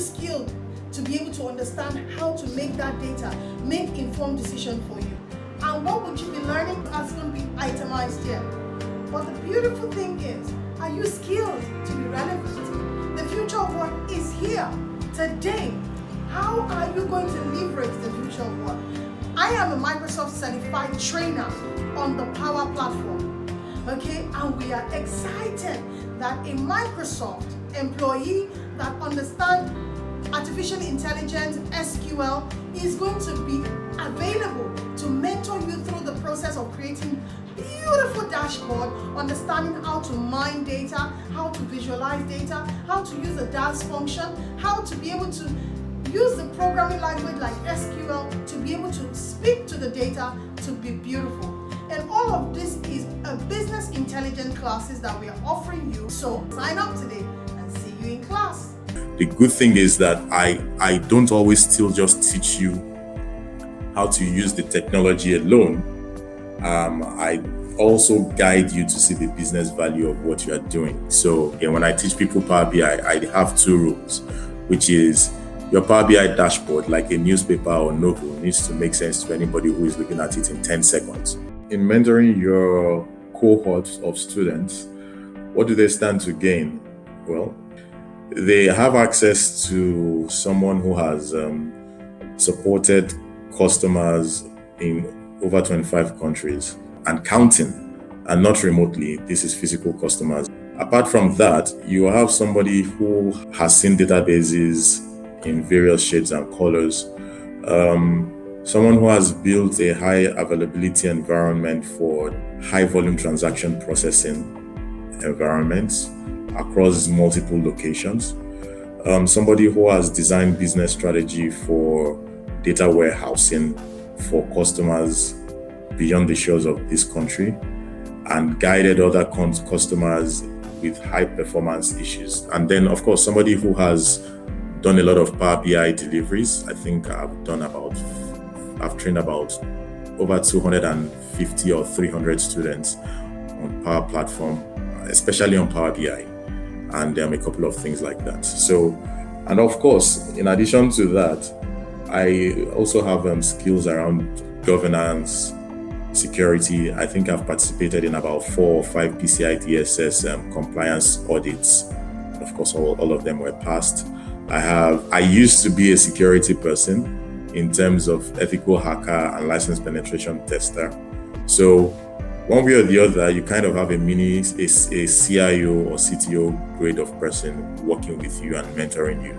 skilled to be able to understand how to make that data make informed decision for you? And what would you be learning? That's going to be itemized here. But the beautiful thing is, are you skilled to be relevant? The future of work is here today. How are you going to leverage the future of work? I am a Microsoft certified trainer on the Power Platform. Okay, and we are excited that a Microsoft employee that understands artificial intelligence, SQL, is going to be available to mentor you through the process of creating beautiful dashboard, understanding how to mine data, how to visualize data, how to use a DAS function, how to be able to use the programming language like SQL to be able to speak to the data to be beautiful. And all of this is a business intelligence classes that we are offering you. So sign up today and see you in class. The good thing is that I don't always still just teach you how to use the technology alone. I also guide you to see the business value of what you are doing. So again, when I teach people Power BI, I have two rules, which is your Power BI dashboard, like a newspaper or novel, needs to make sense to anybody who is looking at it in 10 seconds. In mentoring your cohort of students, what do they stand to gain? Well, they have access to someone who has supported customers in over 25 countries and counting, and not remotely. This is physical customers. Apart from that, you have somebody who has seen databases in various shades and colors, someone who has built a high availability environment for high volume transaction processing environments across multiple locations, somebody who has designed business strategy for data warehousing for customers beyond the shores of this country, and guided other customers with high performance issues. And then, of course, somebody who has done a lot of Power BI deliveries. I think I've trained about over 250 or 300 students on Power Platform, especially on Power BI, and a couple of things like that. So, and of course, in addition to that, I also have skills around governance, security. I think I've participated in about 4 or 5 PCI DSS compliance audits. Of course, all of them were passed. I used to be a security person in terms of ethical hacker and license penetration tester. So one way or the other, you kind of have a CIO or CTO grade of person working with you and mentoring you.